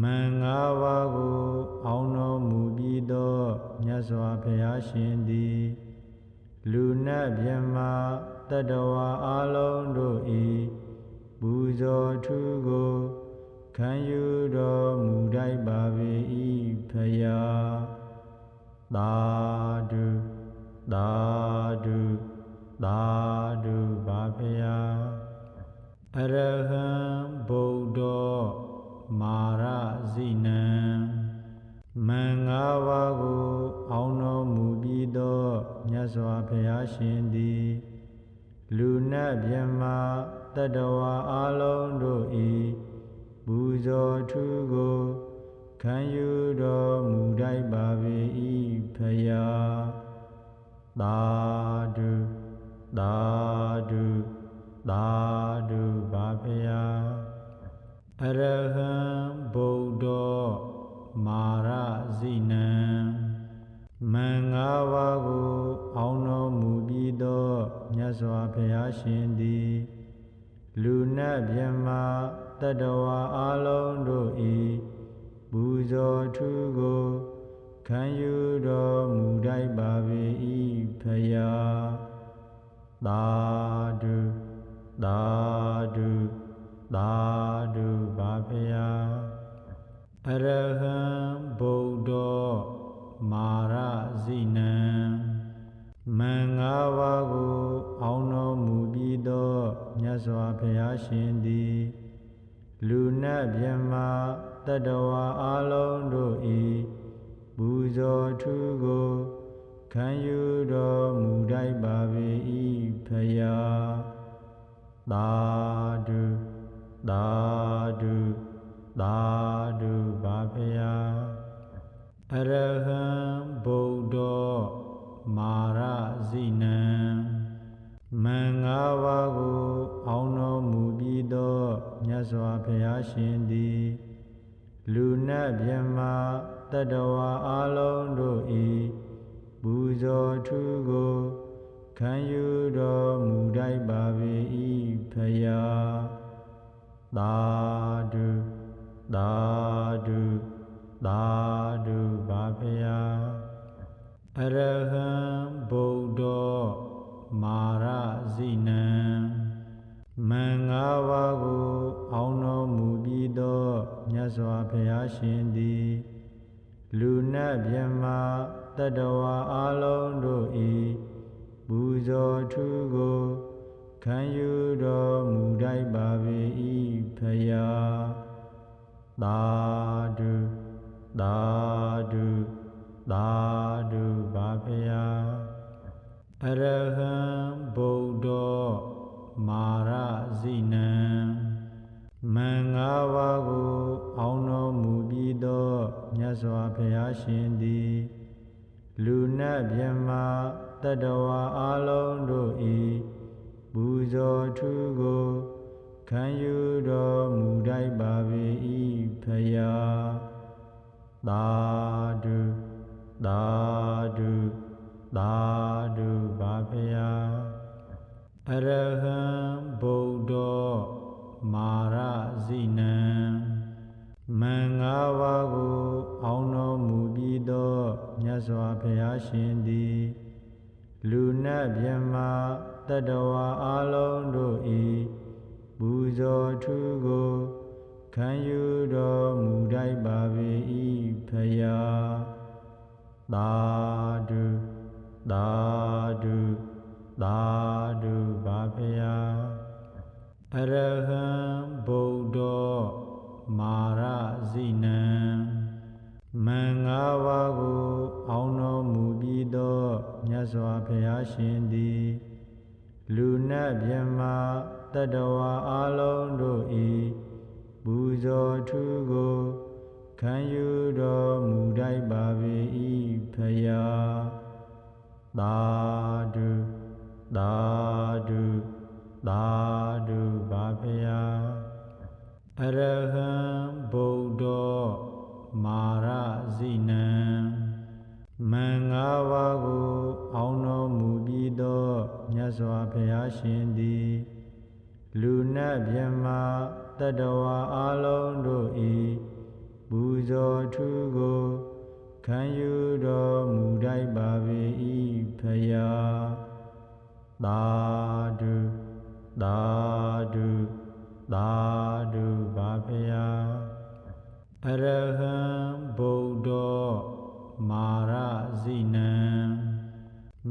မင်္ဂပါးကိုအောင်တော်မူပြီးသောမြတ်စွာဘုရားရှင်သည်လူနတ်မြတ်မတတ္တဝါအလုံးတို့ဤပူဇော်ထူးကိုခံယူတော်မူထိုက်ပါပေ၏ဖယားသာဓုသာဓုသာဓုပါဖယားအရဟံဗုဒ္ဓမာရဇိနံမင်္ဂပါးကိုအောင်တော်မူပြီးသောမြတ်စွာဘုရားရှင်သည်လူနတ်မြတ်မတတ္တဝါအလုံးတို့ဤပူဇော်ထူးကိုခံယူတော်မူထိုက်ပါပေ၏ဖယားသာဓုသာဓုသာဓုပါဖယားအရဟံဗုဒ္ဓမာရဇိနံမင်္ဂပါးကိုအောင်တော်မူပြီးသောမြတ်စွာဘုရားရှင်သည်လူနတ်မြတ်မတတ္တဝါအလုံးတို့ဤပူဇော်ထူးကိုခံယူတော်မူထိုက်ပါပေ၏ဖယားသာဓုသာဓုသာဓုပါဖယားအရဟံဗုဒ္ဓမာရဇိနံမင်္ဂပါးကိုအောင်တော်မူပြီးသောမြတ်စွာဘုရားရှင်သည်လူနတ်မြတ်မတတ္တဝါအလုံးတို့ဤပူဇော်ထူးကိုခံယူတော်မူထိုက်ပါပေ၏ဖယား သာဓုသာဓုသာဓုပါဖေယအရဟံဗုဒ္ဓောမာရဇိနံမံ၅ပါးကိုအောင်တော်မူပြီးသောမြတ်စွာဘုရားရှင်သည်လူနတ်မြတ်မာတတ္တဝါအလုံးတို့၏ပူဇော်ထူးကိုခံယူတော်မူတိုက်ပါ၏ဖယားသာဓုသာဓုသာဓုပါဖယားအရဟံဗုဒ္ဓောမာရဇိနံမံ၅ပါးကိုအောင်တော်မူပြီးသောမြတ်စွာဘုရားရှင်သည်လူနတ်မြတ်မာတတ္တဝါအလုံးတို့၏ပူဇော်ထူးကိုခံယူတော်မူတိုက်ပါ၏ဖယားသာဓုသာဓုသာဓုပါဖယားအရဟံဗုဒ္ဓောမာရဇိနံမံ၅ပါးကိုအောင်တော်မူပြီးသောမြတ်စွာဘုရားရှင်သည်လူနတ်မြတ်မာတတ္တဝါအလုံးတို့၏ပူဇော်ထူးကိုခံယူတော်မူတိုက်ပါ၏ဖယားသာဓုသာဓုသာဓုပါဖယားအရဟံဗုဒ္ဓောမာရဇိနံမံ၅ပါးကိုအောင်တော်မူပြီးသောမြတ်စွာဘုရားရှင်သည်လူနတ်မြတ်မာတတ္တဝါအလုံးတို့၏ပူဇော်ထူးကိုခံယူတော်မူတိုက်ပါ၏ဖယားသာဓုသာဓုသာဓုပါဖယားအရဟံဗုဒ္ဓောမာရဇိနံမံ၅ပါးကိုအောင်တော်မူပြီးသောမြတ်စွာဘုရားရှင်သည်လူနတ်မြတ်မာတတ္တဝါအလုံးတို့၏ပူဇော်ထူးကိုခံယူတော်မူတိုက်ပါ၏ဖယားသာဓုသာဓုသာဓုပါဖယားအရဟံဗုဒ္ဓောမာရဇိနံမံ၅ပါးကိုအောင်တော်မူပြီးသောမြတ်စွာဘုရားရှင်သည်လူနတ်မြတ်မာတတ္တဝါအလုံးတို့၏ပူဇော်ထူးကိုခံယူတော်မူတိုက်ပါ၏ဖယားသာဓုသာဓုသာဓုပါဖယားအရဟံဗုဒ္ဓောမာရဇိနံ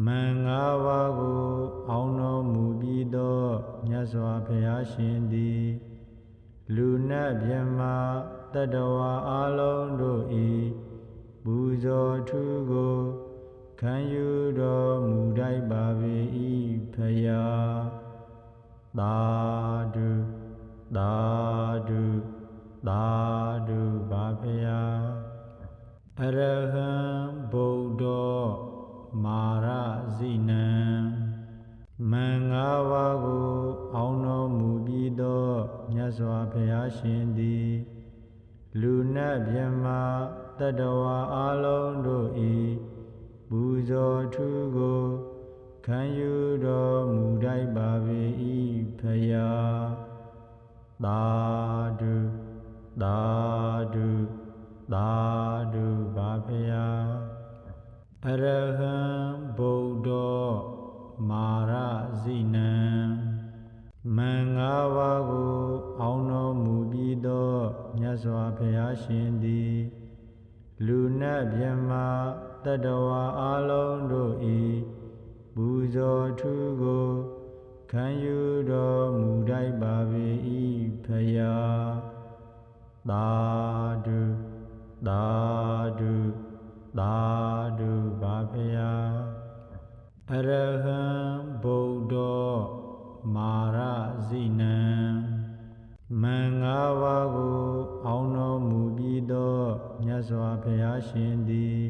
မံ၅ပါးကိုအောင်တော်မူပြီးသောမြတ်စွာဘုရားရှင်သည်လူနတ်မြတ်မာတတ္တဝါအလုံးတို့၏ပူဇော်ထူးကိုခံယူတော်မူတိုက်ပါ၏ဖယားသာဓုသာဓုသာဓုပါဖယားအရဟံဗုဒ္ဓောမာရဇိနံမံ၅ပါးကိုအောင်တော်မူပြီးသောမြတ်စွာဘုရားရှင်သည်လူနတ်မြတ်မာတတ္တဝါအလုံးတို့၏ပူဇော်ထူးကိုခံယူတော်မူတိုက်ပါ၏ဖယားသာဓုသာဓုသာဓုပါဖယားအရဟံဗုဒ္ဓောမာရဇိနံမံ၅ပါးကိုအောင်တော်မူပြီးသောမြတ်စွာဘုရားရှင်သည်လူနတ်မြတ်မာတတ္တဝါအလုံးတို့၏ပူဇော်ထူးကိုခံယူတော်မူတိုက်ပါ၏ဖယားသာဓုသာဓုသာဓုပါဖယားအရဟံဗုဒ္ဓောမာရဇ ဇိနံမံ၅ပါးကိုအောင်တော်မူပြီးသောမြတ်စွာဘုရားရှင်သည်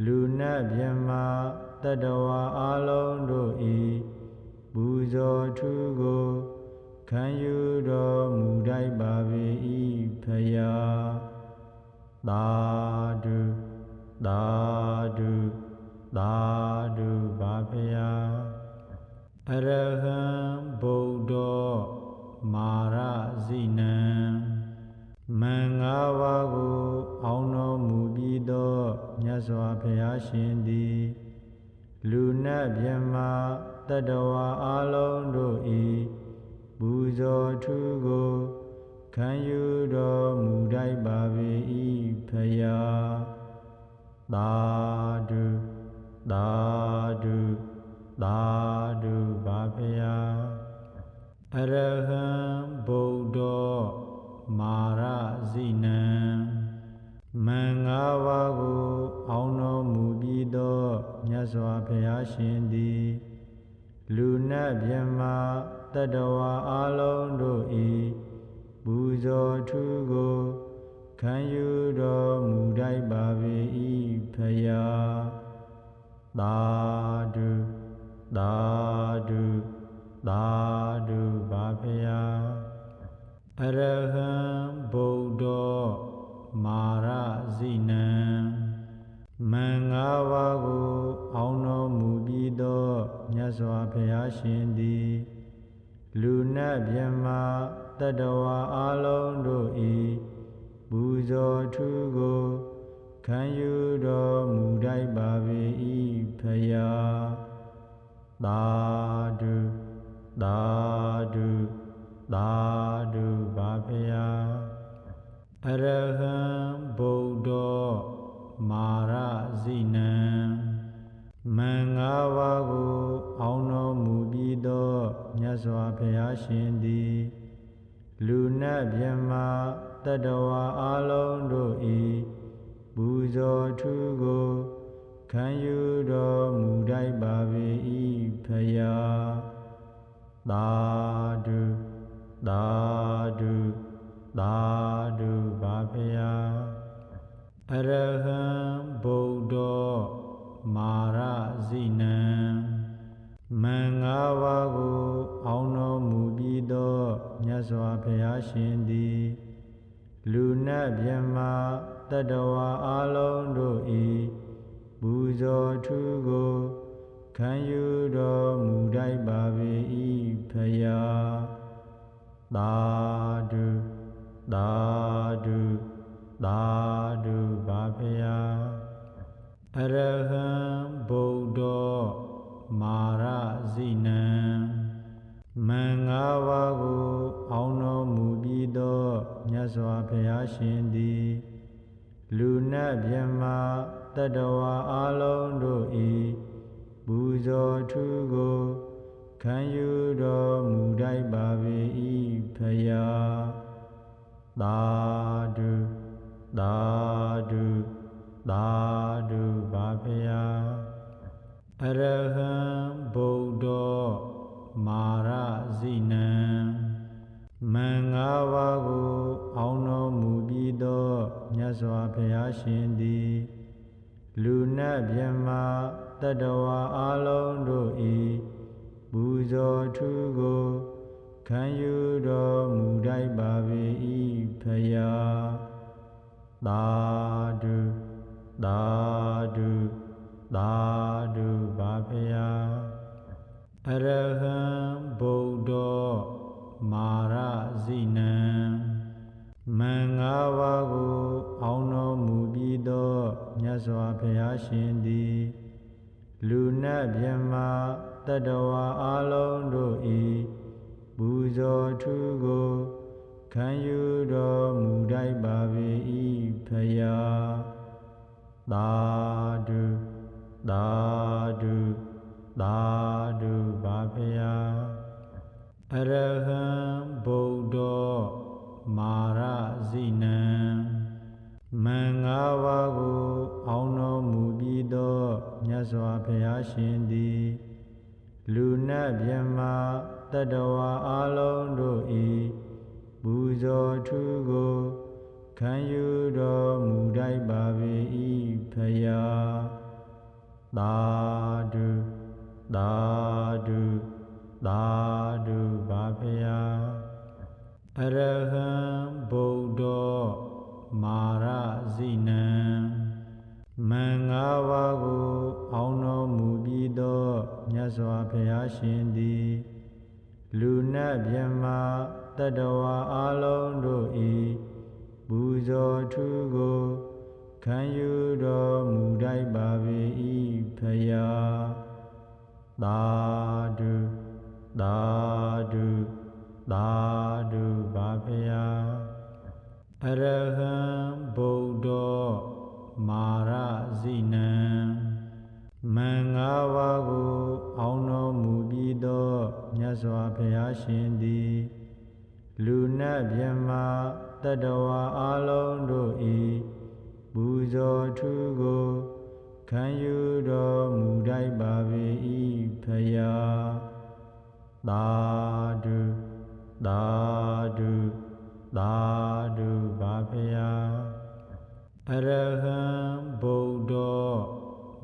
လူနတ်မြတ်မတတ္တဝါအလုံးတို့၏ပူဇော်ထူးကိုခံယူတော်မူတိုက်ပါ၏ဖယားသာဓုသာဓုသာဓုပါဖယားအရဟံဗုဒ္ဓမာရဇိနံမံ၅ပါးကိုအောင်တော်မူပြီးသောမြတ်စွာဘုရားရှင်သည်လူနတ်မြတ်မတတ္တဝါအလုံးတို့၏ပူဇော်ထူးကိုခံယူတော်မူတိုက်ပါ၏ဖယားသာဓုသာဓုသာဓုပါဖယားအရဟံဗုဒ္ဓမာရဇိနံမံ၅ပါးကိုအောင်တော်မူပြီးသောမြတ်စွာဘုရားရှင်သည်လူနတ်မြတ်မတတ္တဝါအလုံးတို့၏ပူဇော်ထူးကိုခံယူတော်မူတိုက်ပါ၏ဖယားသာဓုသာဓုသာဓုပါဖယားအရဟံဗုဒ္ဓမာရဇိနံမံ၅ပါးကိုအောင်တော်မူပြီးသောမြတ်စွာဘုရားရှင်သည်လူနတ်မြတ်မတတ္တဝါအလုံးတို့၏ပူဇော်ထူးကိုခံယူတော်မူတိုက်ပါ၏ဖယားသာဓုသာဓုသာဓုပါဖယားအရဟံဗုဒ္ဓမာရဇိနံမံ၅ပါးကိုအောင်တော်မူပြီးသောမြတ်စွာဘုရားရှင်သည်လူနတ်မြတ်မတတ္တဝါအလုံးတို့၏ပူဇော်ထူးကိုခံယူတော်မူတိုက်ပါ၏ဖယားသာဓုသာဓုသာဓုပါဖယားအရဟံဗုဒ္ဓမာရဇိနံမံ၅ပါးကိုအောင်တော်မူပြီးသောမြတ်စွာဘုရားရှင်သည်လူနတ်မြတ်မတတ္တဝါအလုံးတို့၏ပူဇော်ထူးကိုခံယူတော်မူတိုက်ပါ၏ဖယားသာဓုသာဓုသာဓုပါဖယားအရဟံဗုဒ္ဓမာရဇိနံမံ၅ပါးကိုအောင်တော်မူပြီးသောမြတ်စွာဘုရားရှင်သည်လူနတ်မြတ်မတတ္တဝါအလုံးတို့၏ပူဇော်ထူးကိုခံယူတော်မူတိုက်ပါ၏ဖယားသာဓုသာဓုသာဓုပါဖယားအရဟံဗုဒ္ဓမာရဇိနံမံ၅ပါးကိုအောင်တော်မူပြီးသောမြတ်စွာဘုရားရှင်သည်လူနတ်မြတ်မတတ္တဝါအလုံးတို့၏ပူဇော်ထူးကိုခံယူတော်မူတိုက်ပါ၏ဖယားသာဓုသာဓုသာဓုပါဖယားအရဟံဗုဒ္ဓမာရဇိနံမံ၅ပါးကိုအောင်တော်မူပြီးသောမြတ်စွာဘုရားရှင်သည်လူနတ်မြတ်မတတ္တဝါအလုံးတို့၏ပူဇော်ထူးကိုခံယူတော်မူတိုက်ပါ၏ဖယားသာဓုသာဓုသာဓုပါဖယားအရဟံဗုဒ္ဓမာရဇိနံမံ၅ပါးကိုအောင်တော်မူပြီးသောမြတ်စွာဘုရားရှင်သည်လူနတ်မြတ်မတ တတဝါအလုံးတို့ဤပူဇော်ထူးကိုခံယူတော်မူတိုက်ပါပေ၏ဖယားသာဓုသာဓုသာဓုပါဖယားအရဟံဗုဒ္ဓောမာရဇိနံမင်္ဂပါကိုအောင်တော်မူပြီးသောမြတ်စွာဘုရားရှင်သည်လူနတ်မြတ်မတတဝါအလုံးတို့ဤပူဇော်ထူးကိုခံယူတော်မူတိုက်ပါပေ၏ဖယားသာဓုသာဓုသာဓုပါဖယားအရဟံဗုဒ္ဓောမာရဇိနံမင်္ဂပါကိုအောင်တော်မူပြီးသောမြတ်စွာဘုရားရှင်သည်လူနတ်မြတ်မတတဝါအလုံးတို့ဤပူဇော်ထူးကိုခံယူတော်မူတိုက်ပါပေ၏ဖယားသာဓုသာဓုသာဓုပါဖယားအရဟံဗုဒ္ဓော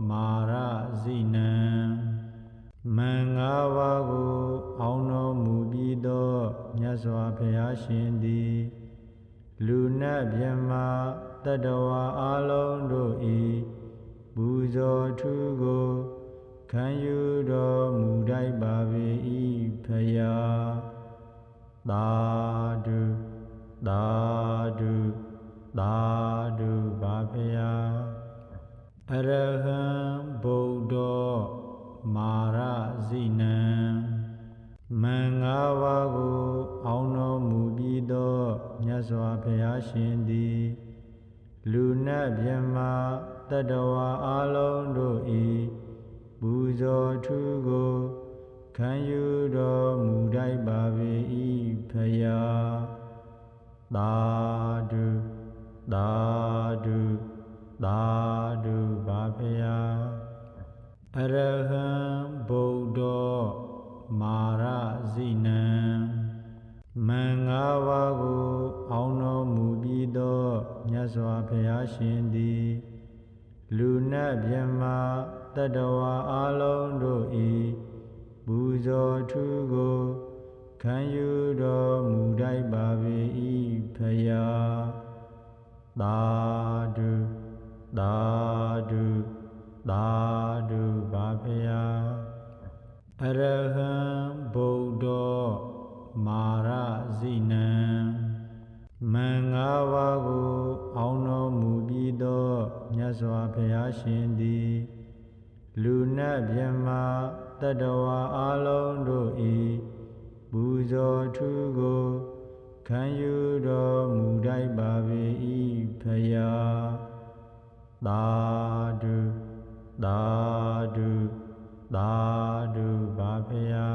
မာရဇိနံမင်္ဂပါကိုအောင်တော်မူပြီးသောမြတ်စွာဘုရားရှင်သည်လူနတ်မြတ်မတတဝါအလုံးတို့ဤပူဇော်ထူးကိုခံယူတော်မူတိုက်ပါပေ၏ဖယားသာဓုသာဓုသာဓုပါဖယားအရဟံဗုဒ္ဓောမာရဇိနံမင်္ဂပါကိုအောင်တော်မူပြီးသောမြတ်စွာဘုရားရှင်သည်လူနတ်မြတ်မတတဝါအလုံးတို့ဤပူဇော်ထူးကိုခံယူတော်မူတိုက်ပါပေ၏ဖယားသာဓုသာဓုသာဓုပါဖယားအရဟံဗုဒ္ဓောမာရဇိနံမင်္ဂပါကိုအောင်တော်မူပြီးသောမြတ်စွာဘုရားရှင်သည်လူနတ်မြတ်မတတဝါအလုံးတို့ဤပူဇော်ထူးကိုခံယူတော်မူတိုက်ပါပေ၏ဖယားသာဓုသာဓုသာဓုပါဖယားအရဟံဗုဒ္ဓောမာရဇိနံမင်္ဂပါကိုအောင်တော်မူပြီးသောမြတ်စွာဘုရားရှင်သည်လူနတ်မြတ်မတတဝါအလုံးတို့ဤပူဇော်ထူးကိုခံယူတော်မူတိုက်ပါပေ၏ဖယားသာဓုသာဓုသာဓုပါဖယား